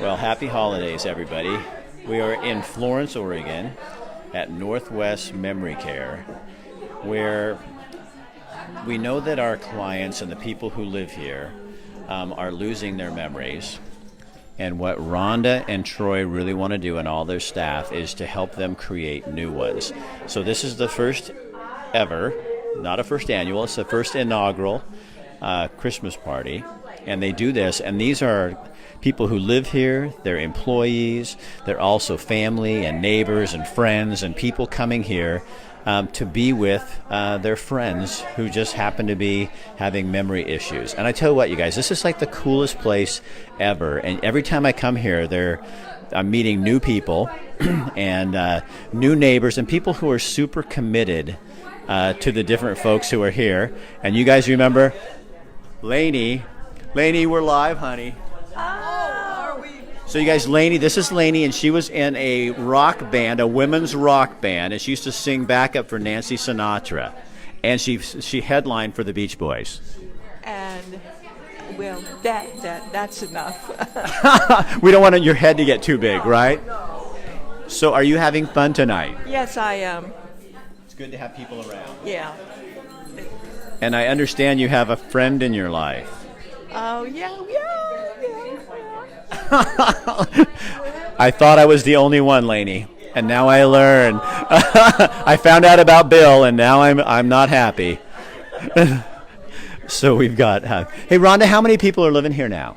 Well, happy holidays, everybody. We are in Florence, Oregon, at Northwest Memory Care, where we know that our clients and the people who live here are losing their memories. And what Rhonda and Troy really want to do, and all their staff, is to help them create new ones. So this is the first ever, not a first annual, it's the first inaugural Christmas party. And they do this, and these are people who live here, they're employees, they're also family and neighbors and friends and people coming here to be with their friends who just happen to be having memory issues. And I tell you what, you guys, this is like the coolest place ever. And every time I come here, I'm meeting new people and new neighbors and people who are super committed to the different folks who are here. And you guys remember Lainey, we're live, honey. So you guys, this is Lainey, and she was in a rock band, a women's rock band, and she used to sing backup for Nancy Sinatra. And she headlined for the Beach Boys. And, well, that's enough. We don't want your head to get too big, right? So are you having fun tonight? Yes, I am. It's good to have people around. Yeah. And I understand you have a friend in your life. Oh, yeah. I thought I was the only one, Lainey, and now I learn. I found out about Bill, and now I'm not happy. So we've got. Hey, Rhonda, how many people are living here now?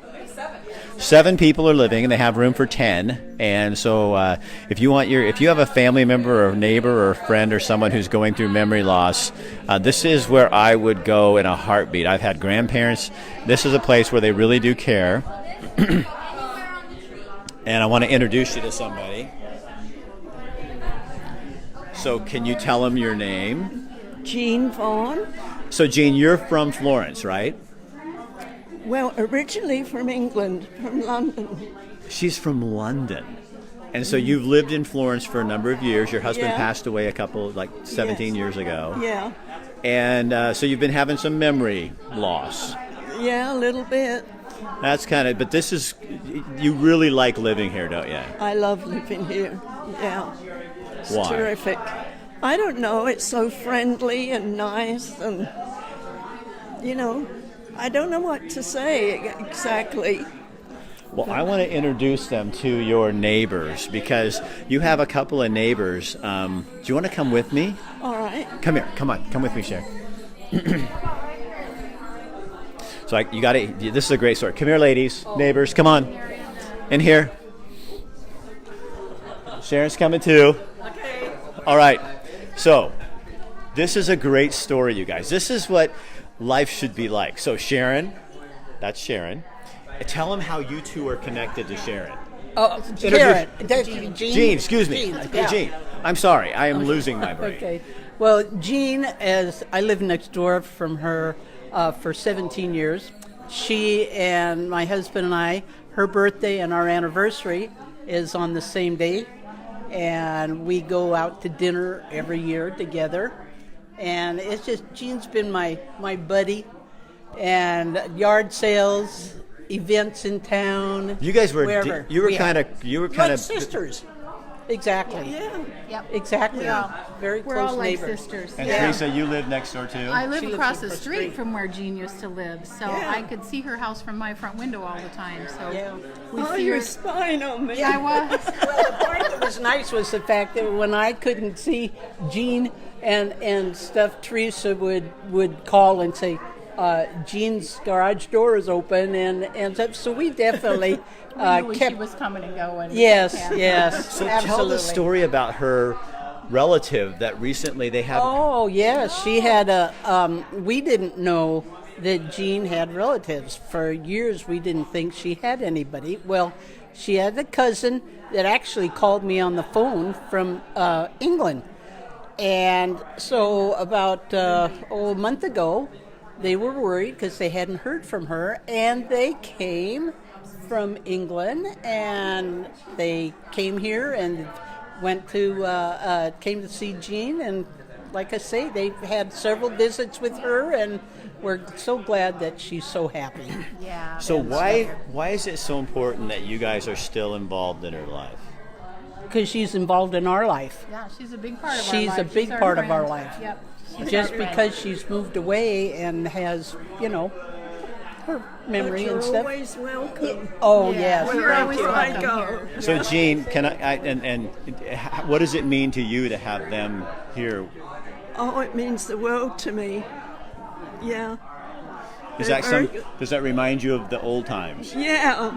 7 people are living, and they have room for 10. And so, if you have a family member or neighbor or friend or someone who's going through memory loss, this is where I would go in a heartbeat. I've had grandparents. This is a place where they really do care. And I want to introduce you to somebody. So, can you tell them your name? Jean Vaughn. So, Jean, you're from Florence, right? Well, originally from England, from London. She's from London. And so you've lived in Florence for a number of years. Your husband passed away 17 years ago. Yeah. And so you've been having some memory loss. Yeah, a little bit. That's but you really like living here, don't you? I love living here, yeah. It's Why? Terrific. I don't know, it's so friendly and nice and, I don't know what to say exactly. Well, I want to introduce them to your neighbors because you have a couple of neighbors. Do you want to come with me? All right. Come here. Come on. Come with me, Sharon. So you got it. This is a great story. Come here, ladies, neighbors. Come on. In here. Sharon's coming too. Okay. All right. So this is a great story, you guys. This is what life should be like. So Sharon, that's Sharon. Tell them how you two are connected to Sharon. Oh, Sharon. Jean, excuse me. Jean, yeah. Jean. I'm sorry. I am losing my brain. Okay. Well, Jean, I lived next door from her for 17 years. She and my husband and I, her birthday and our anniversary is on the same day. And we go out to dinner every year together. And it's just, Jean's been my buddy. And yard sales, events in town. You guys were wherever. You were kind of like sisters. Exactly. Yeah. Yep. Exactly. Yeah. Very We're close all like neighbors. sisters. And Yeah. Teresa, you live next door too. I live She lives across the across the street street. from where Jean used to live, so Yeah. I could see her house from my front window all the time. So Yeah. we Oh, see you're her. spying on me. I was. Well, the part that was nice was the fact that when I couldn't see Jean and stuff, Teresa would call and say, Jean's garage door is open and stuff. So we definitely We knew when she kept. was coming and going. Yes, Yeah. yes. So absolutely. tell the story about her relative that recently they had. Oh, yes. She had we didn't know that Jean had relatives. For years, we didn't think she had anybody. Well, she had a cousin that actually called me on the phone from England. And so about a month ago, they were worried because they hadn't heard from her, and they came from England, and they came here and came to see Jean, and like I say, they've had several visits with her, and we're so glad that she's so happy. Yeah. So why is it so important that you guys are still involved in her life? Because she's involved in our life. Yeah, she's a big part of our She's life. a big our part of our friend. life. Yep. She's Just our friend. because she's moved away and has, her memory You're and stuff. always welcome. Oh, Yeah, yes. You're always Wherever I welcome go. here. So Jean, can and what does it mean to you to have them here? Oh, it means the world to me. Yeah. Is They're that very some? good. Does that remind you of the old times? Yeah.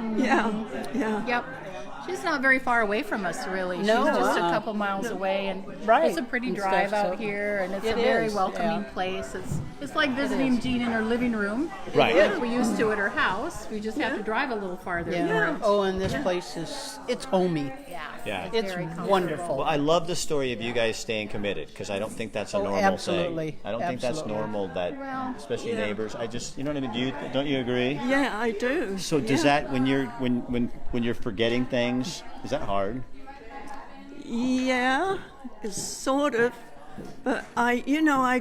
Yep. She's not very far away from us, really. No, She's just a uh-uh. couple miles away, and Right. it's a pretty And drive stuff, out so- here, and it's It a very is, welcoming yeah. place. It's like visiting Jean in her living room. Right. Like we used to at her house. We just have to drive a little farther. Yeah. Oh, and this place it's homey. Yeah. It's very comfortable. wonderful. Well, I love the story of you guys staying committed because I don't think that's a Oh, normal absolutely. thing. I don't think that's Absolutely. normal that, Well, especially yeah. neighbors. I just, you know what I mean? Don't you agree? Yeah, I do. So does Yeah. that when you're forgetting things, is that hard? Yeah, it's sort of. But I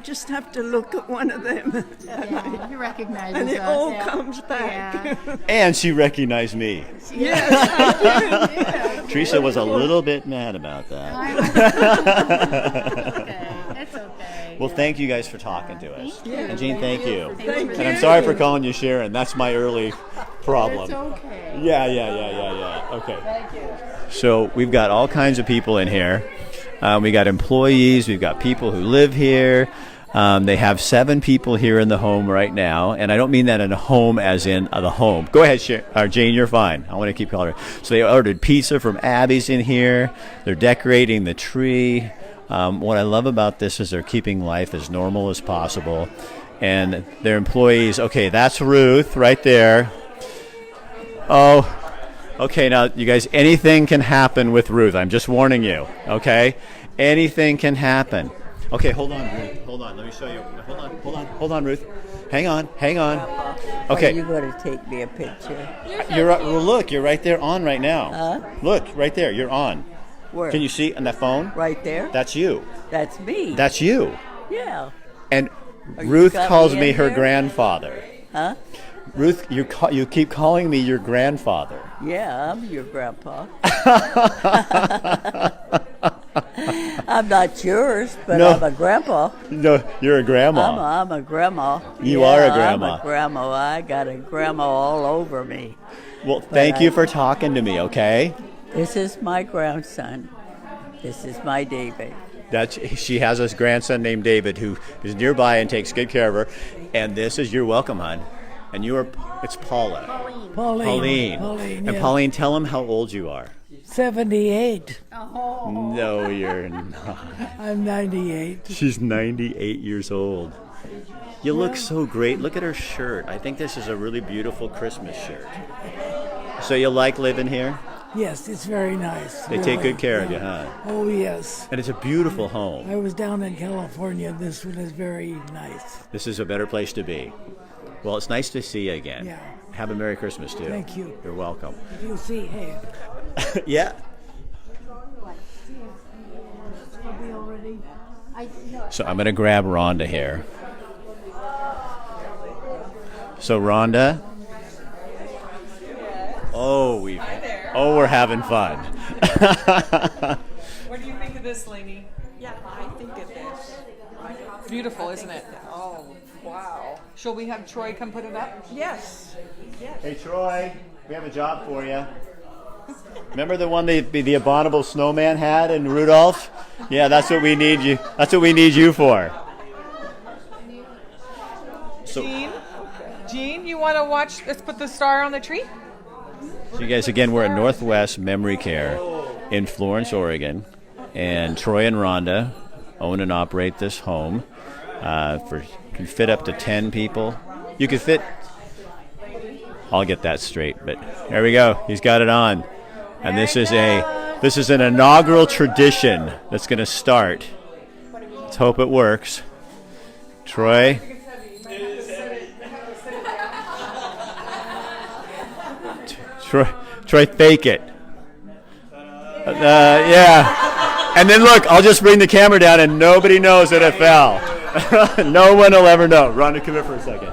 just have to look at one of them, Yeah, he recognizes and it us. all yeah. comes back. Yeah. And she recognized me. Yes, Teresa was a little bit mad about that. Okay, it's okay. Well, thank you guys for talking to us. And Jean, thank you. Thank And I'm you. sorry for calling you Sharon. That's my early problem. It's okay. Yeah. Okay. Thank you. So we've got all kinds of people in here. We got employees. We've got people who live here. They have 7 people here in the home right now, and I don't mean that in a home as in the home. Go ahead, Jane, you're fine. I want to keep calling her. So they ordered pizza from Abby's in here. They're decorating the tree. What I love about this is they're keeping life as normal as possible. And their employees, okay, that's Ruth right there. Oh, okay, now, you guys, anything can happen with Ruth. I'm just warning you, okay? Anything can happen. Okay, hold on, Ruth. Hold on. Let me show you. Hold on, Ruth. Hang on. Okay. Are you going to take me a picture? Well, look, you're right there on right now. Look, right there, you're on. Where? Can you see on that phone? Right there? That's you. That's me. That's you. Yeah. And you Ruth got calls me me in her there? grandfather. Huh? Ruth, you keep calling me your grandfather. Yeah, I'm your grandpa. I'm not yours, but No. I'm a grandpa. No, you're a grandma. I'm a grandma. You Yeah, are a grandma. I'm a grandma. I got a grandma all over me. Well, thank you for talking to me, okay? This is my grandson. This is my David. She has a grandson named David who is nearby and takes good care of her. And this is your welcome, hon. And it's Paula. Pauline. And yeah. Pauline, tell him how old you are. 78. No, you're not. I'm 98. She's 98 years old. You look so great. Look at her shirt. I think this is a really beautiful Christmas shirt. So you like living here? Yes, it's very nice. They take good care of you, huh? Oh, yes. And it's a beautiful home. I was down in California. This one is very nice. This is a better place to be. Well, it's nice to see you again. Yeah. Have a Merry Christmas, too. Thank you. You're welcome. You see, hey. Yeah. So I'm going to grab Rhonda here. So Rhonda. We're having fun. What do you think of this, Lainey? Yeah, I think of this. Beautiful, isn't it? Oh, wow. Shall we have Troy come put it up? Yes. Hey Troy, we have a job for you. Remember the one the abominable snowman had in Rudolph? Yeah, that's what we need you. That's what we need you for. So Jean, you want to watch? Let's put the star on the tree. you guys, again, we're at Northwest Memory Care in Florence, Oregon, and Troy and Rhonda own and operate this home. Can fit up to 10 people. You could fit. I'll get that straight, but there we go. He's got it on, and this is an inaugural tradition that's going to start. Let's hope it works. Troy. Troy, fake it. Yeah. And then look, I'll just bring the camera down and nobody knows that it fell. No one will ever know. Rhonda, come here for a second.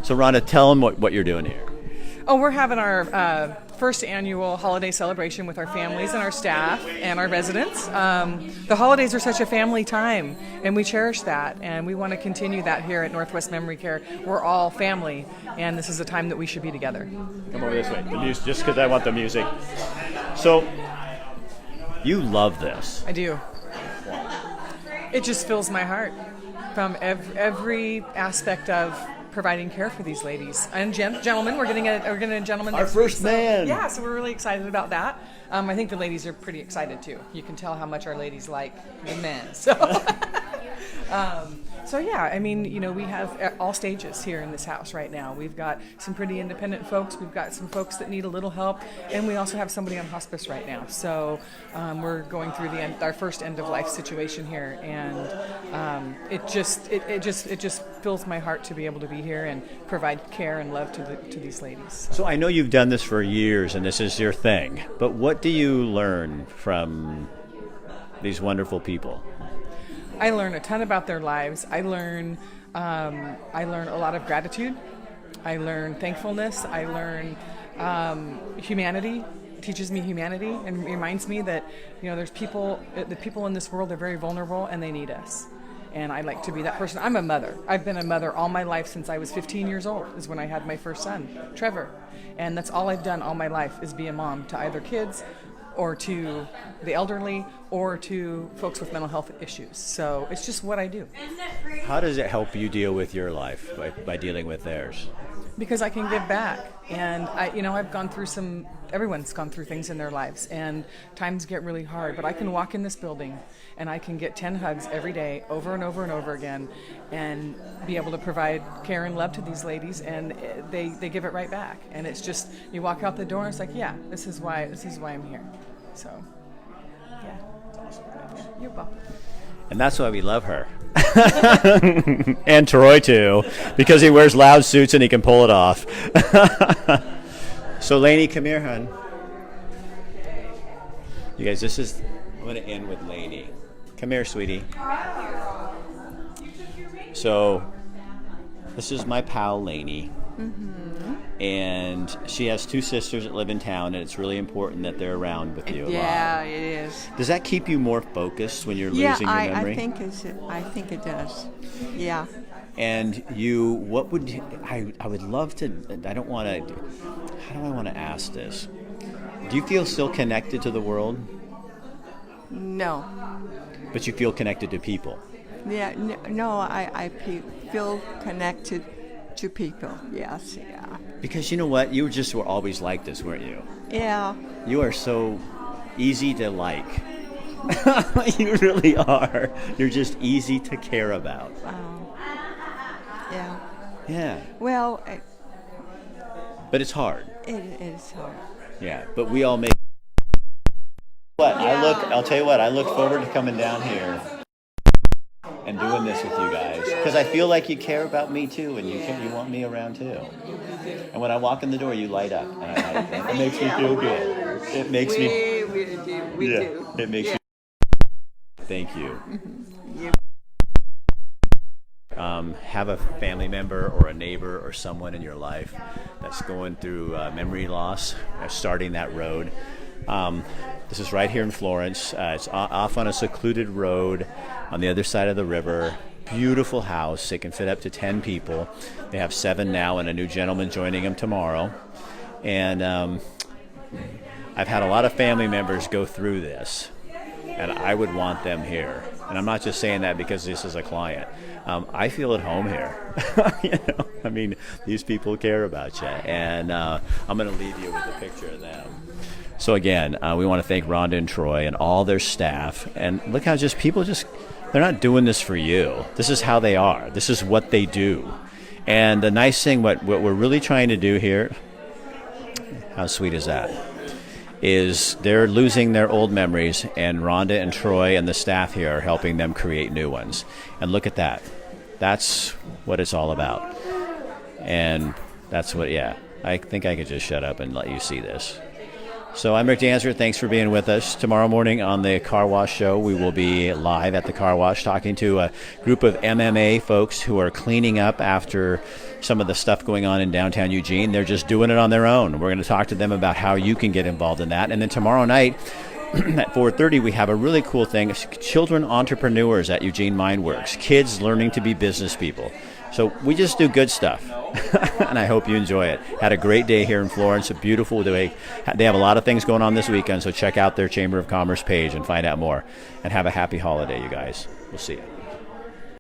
So Rhonda, tell them what you're doing here. Oh, we're having our first annual holiday celebration with our families and our staff and our residents. The holidays are such a family time, and we cherish that, and we want to continue that here at Northwest Memory Care. We're all family, and this is a time that we should be together. Come over this way. The music, just because I want the music. So, you love this. I do. It just fills my heart from every aspect of providing care for these ladies and gentlemen. We're getting a gentleman. Our first man. Yeah, so we're really excited about that. I think the ladies are pretty excited too. You can tell how much our ladies like the men. So yeah, I mean, you know, we have all stages here in this house right now. We've got some pretty independent folks. We've got some folks that need a little help, and we also have somebody on hospice right now. So we're going through our first end of life situation here, and it just fills my heart to be able to be here and provide care and love to these ladies. So I know you've done this for years, and this is your thing. But what do you learn from these wonderful people? I learn a ton about their lives. I learn a lot of gratitude. I learn thankfulness. I learn humanity. It teaches me humanity and reminds me that, you know, the people in this world are very vulnerable and they need us. And I like to be that person. I'm a mother. I've been a mother all my life since I was 15 years old is when I had my first son, Trevor. And that's all I've done all my life is be a mom to either kids or to the elderly, or to folks with mental health issues. So it's just what I do. How does it help you deal with your life by dealing with theirs? Because I can give back. And I've gone through everyone's gone through things in their lives, and times get really hard, but I can walk in this building and I can get 10 hugs every day, over and over and over again, and be able to provide care and love to these ladies, and they give it right back. And it's just, you walk out the door and it's like, yeah, this is why I'm here. So, yeah. You're welcome. And that's why we love her. And Troy, too, because he wears loud suits and he can pull it off. So, Lainey, come here, hon. You guys, I'm going to end with Lainey. Come here, sweetie. So, this is my pal, Lainey. Mm-hmm. And she has two sisters that live in town, and it's really important that they're around with you a lot. Yeah, it is. Does that keep you more focused when you're losing your memory? I think it does. Yeah. And I would love to, how do I want to ask this? Do you feel still connected to the world? No. But you feel connected to people? Yeah. No, I feel connected to people. Yes. Yeah. Because you know what? You were always like this, weren't you? Yeah. You are so easy to like. You really are. You're just easy to care about. Yeah. Yeah. Well, but it's hard. it is hard. Yeah, but we all make. I'll tell you what, I look forward to coming down here and doing this with you guys, because I feel like you care about me too, and you want me around too. And when I walk in the door, you light up, and I like that. It makes me feel good. It makes me. We do. It makes me. Thank you. Have a family member or a neighbor or someone in your life that's going through memory loss, starting that road. This is right here in Florence. It's off on a secluded road on the other side of the river. Beautiful house. It can fit up to 10 people. They have 7 now and a new gentleman joining them tomorrow. And I've had a lot of family members go through this, and I would want them here. And I'm not just saying that because this is a client. I feel at home here. I mean, these people care about you. And I'm going to leave you with a picture of them. So again, we want to thank Rhonda and Troy and all their staff. And look how they're not doing this for you. This is how they are. This is what they do. And the nice thing, what we're really trying to do here, how sweet is that? Is they're losing their old memories, and Rhonda and Troy and the staff here are helping them create new ones. And look at that. That's what it's all about. And that's what, I think I could just shut up and let you see this. So I'm Rick Dancer. Thanks for being with us. Tomorrow morning on the Car Wash Show, we will be live at the Car Wash talking to a group of MMA folks who are cleaning up after some of the stuff going on in downtown Eugene. They're just doing it on their own. We're going to talk to them about how you can get involved in that. And then tomorrow night at 4:30, we have a really cool thing. It's children entrepreneurs at Eugene Mindworks. Kids learning to be business people. So we just do good stuff, and I hope you enjoy it. Had a great day here in Florence, a beautiful day. They have a lot of things going on this weekend, so check out their Chamber of Commerce page and find out more. And have a happy holiday, you guys. We'll see you.